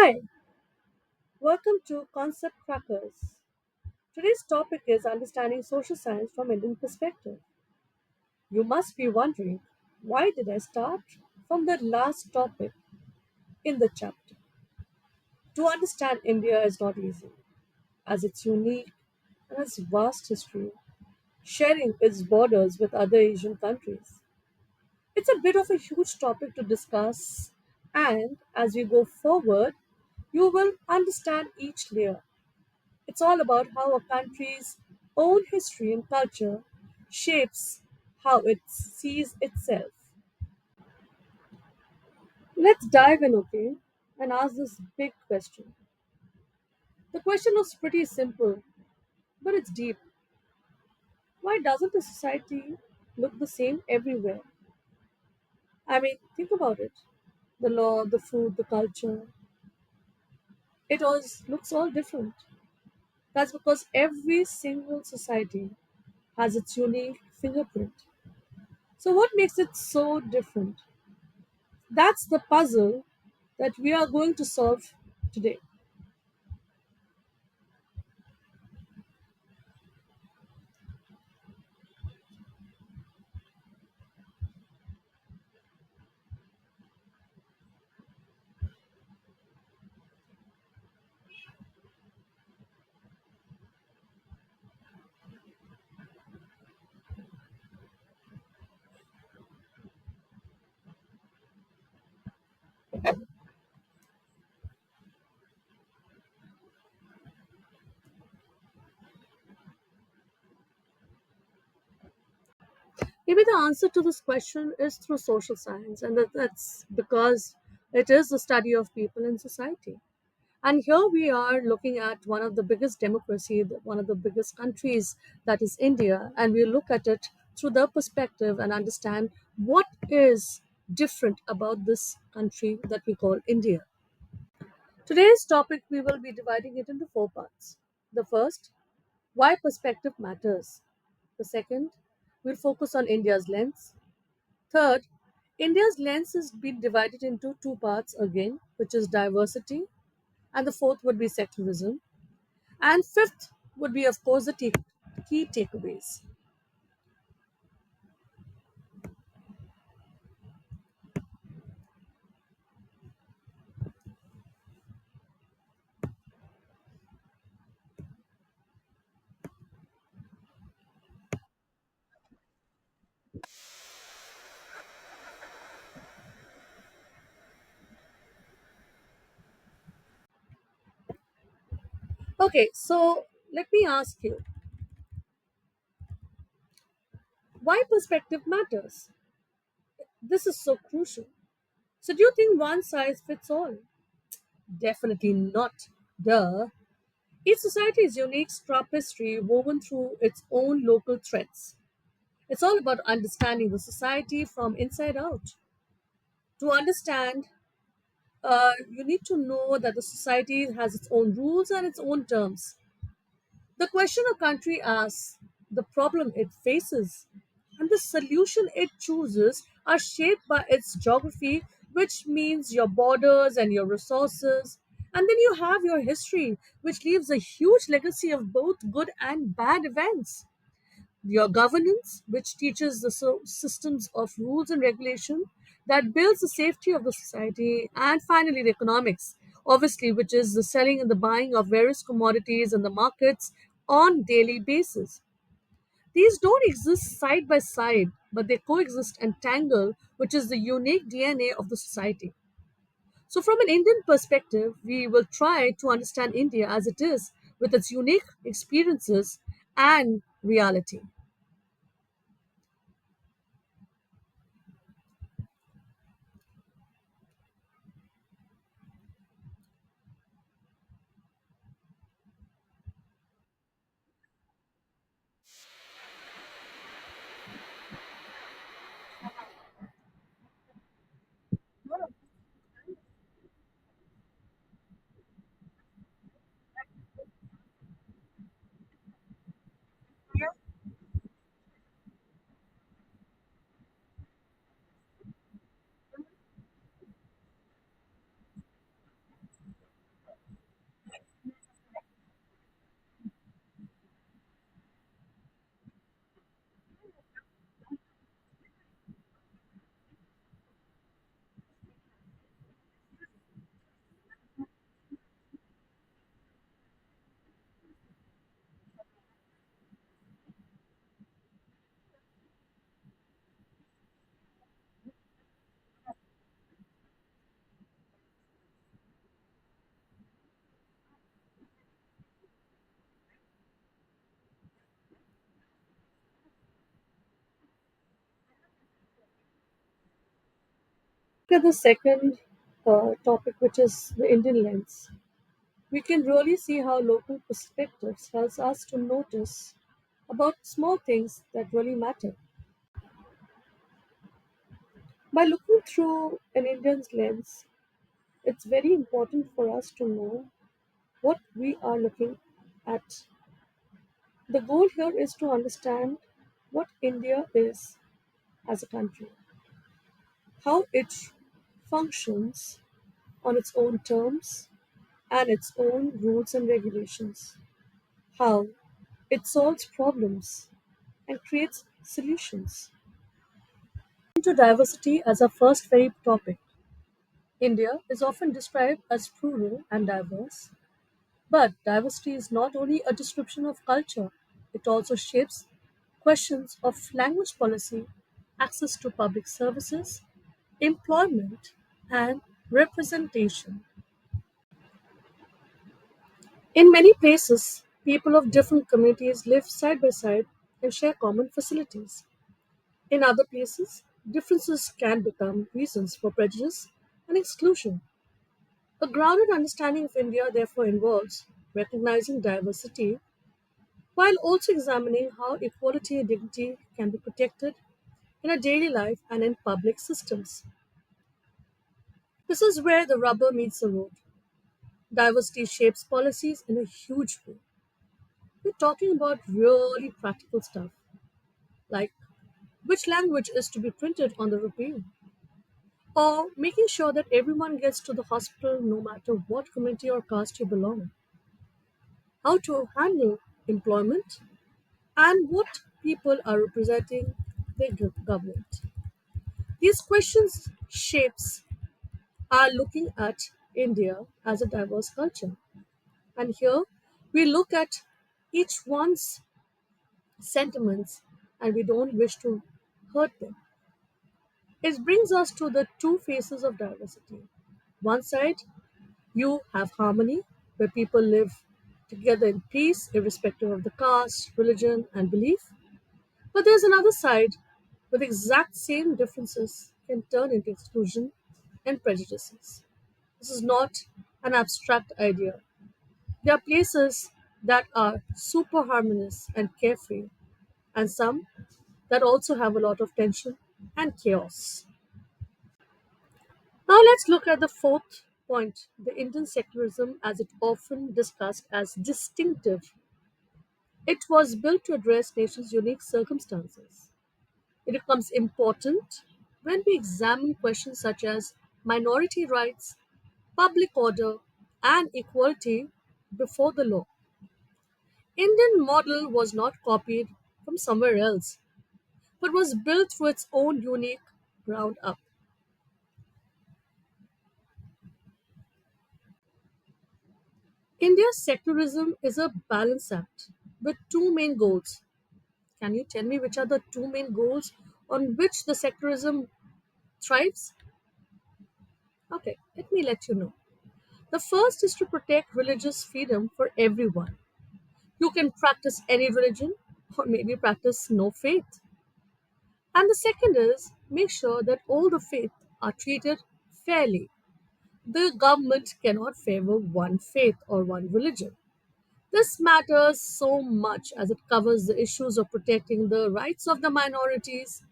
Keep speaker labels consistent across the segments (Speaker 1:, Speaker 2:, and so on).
Speaker 1: Hi, welcome to Concept Crackers. Today's topic is understanding social science from Indian perspective. You must be wondering, why did I start from the last topic in the chapter? To understand India is not easy, as it's unique and has vast history, sharing its borders with other Asian countries. It's a bit of a huge topic to discuss, and as we go forward, you will understand each layer. It's all about how a country's own history and culture shapes how it sees itself. Let's dive in, okay, and ask this big question. The question was pretty simple, but it's deep. Why doesn't a society look the same everywhere? I mean, think about it. The law, the food, the culture, looks all different. That's because every single society has its unique fingerprint. So, what makes it so different? That's the puzzle that we are going to solve today. Maybe the answer to this question is through social science, and that's because it is the study of people in society. And here we are looking at one of the biggest democracy, one of the biggest countries, that is India, and we look at it through their perspective and understand what is different about this country that we call India. Today's topic, we will be dividing it into four parts. The first, why perspective matters. The second, we'll focus on India's lens. Third, India's lens is being divided into two parts again, which is diversity, and the fourth would be secularism. And fifth would be, of course, the key takeaways. Okay, so let me ask you, why perspective matters? This is so crucial. So, do you think one size fits all? Definitely not. Duh. Each society is unique tapestry woven through its own local threads. It's all about understanding the society from inside out. To understand, you need to know that the society has its own rules and its own terms. The question a country asks, the problem it faces, and the solution it chooses are shaped by its geography, which means your borders and your resources. And then you have your history, which leaves a huge legacy of both good and bad events. Your governance, which teaches the systems of rules and regulation that builds the safety of the society, and finally the economics, obviously, which is the selling and the buying of various commodities in the markets on daily basis. These don't exist side by side, but they coexist and tangle, which is the unique DNA of the society. So, from an Indian perspective, we will try to understand India as it is, with its unique experiences and reality. at the second topic, which is the Indian lens, we can really see how local perspectives helps us to notice about small things that really matter. By looking through an Indian's lens, it's very important for us to know what we are looking at. The goal here is to understand what India is as a country, how it functions on its own terms and its own rules and regulations, how it solves problems and creates solutions. Into diversity as our first very topic. India is often described as plural and diverse, but diversity is not only a description of culture, it also shapes questions of language policy, access to public services, employment, and representation. In many places, people of different communities live side by side and share common facilities. In other places, differences can become reasons for prejudice and exclusion. A grounded understanding of India therefore involves recognizing diversity while also examining how equality and dignity can be protected in a daily life and in public systems. This is where the rubber meets the road. Diversity shapes policies in a huge way. We're talking about really practical stuff, like which language is to be printed on the rupee, or making sure that everyone gets to the hospital no matter what community or caste you belong, how to handle employment, and what people are representing their government. These questions shapes are looking at India as a diverse culture. And here we look at each one's sentiments and we don't wish to hurt them. It brings us to the two faces of diversity. One side, you have harmony, where people live together in peace, irrespective of the caste, religion, and belief. But there's another side where the exact same differences can turn into exclusion and prejudices. This is not an abstract idea. There are places that are super harmonious and carefree, and some that also have a lot of tension and chaos. Now let's look at the fourth point, the Indian secularism as it often discussed as distinctive. It was built to address nations' unique circumstances. It becomes important when we examine questions such as minority rights, public order, and equality before the law. Indian model was not copied from somewhere else, but was built through its own unique ground up. India's secularism is a balance act with two main goals. Can you tell me which are the two main goals on which the secularism thrives? Okay, let me let you know. The first is to protect religious freedom for everyone. You can practice any religion or maybe practice no faith. And the second is make sure that all the faith are treated fairly. The government cannot favor one faith or one religion. This matters so much as it covers the issues of protecting the rights of the minorities,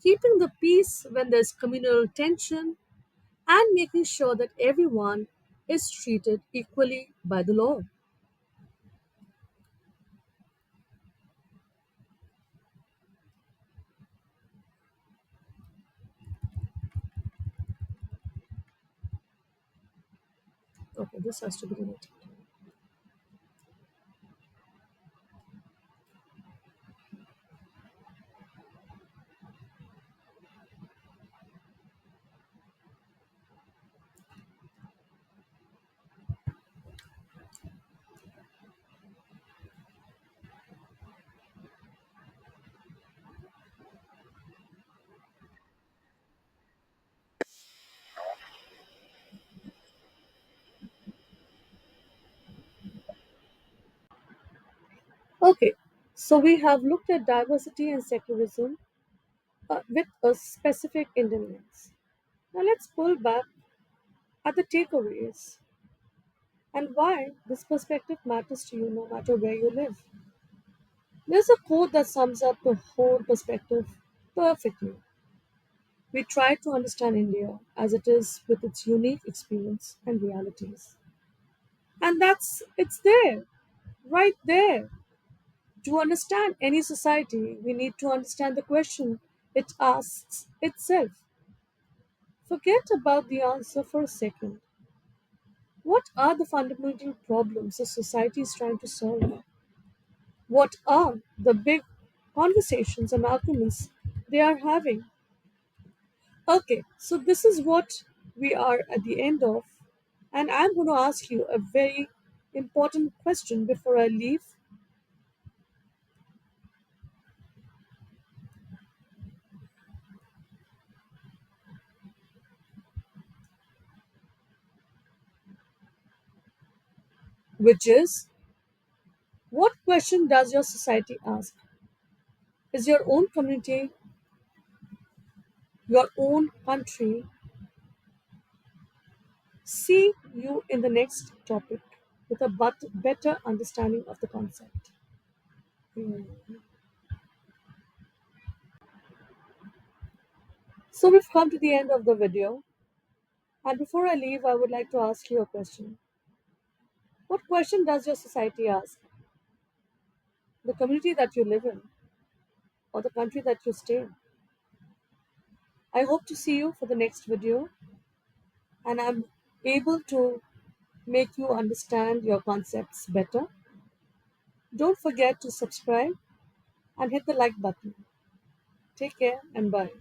Speaker 1: keeping the peace when there's communal tension, and making sure that everyone is treated equally by the law. Okay, this has to be deleted. Okay, so we have looked at diversity and secularism with a specific Indian lens. Now let's pull back at the takeaways and why this perspective matters to you no matter where you live. There's a quote that sums up the whole perspective perfectly. We try to understand India as it is with its unique experience and realities. And it's there, right there. To understand any society, we need to understand the question it asks itself. Forget about the answer for a second. What are the fundamental problems a society is trying to solve? What are the big conversations and arguments they are having? Okay, so this is what we are at the end of, and I'm going to ask you a very important question before I leave, which is what question does your society ask? Is your own community, your own country, see you in the next topic with a better understanding of the concept? Hmm. So we've come to the end of the video, and before I leave, I would like to ask you a question. What question does your society ask? The community that you live in, or the country that you stay in? I hope to see you for the next video, and I'm able to make you understand your concepts better. Don't forget to subscribe and hit the like button. Take care and bye.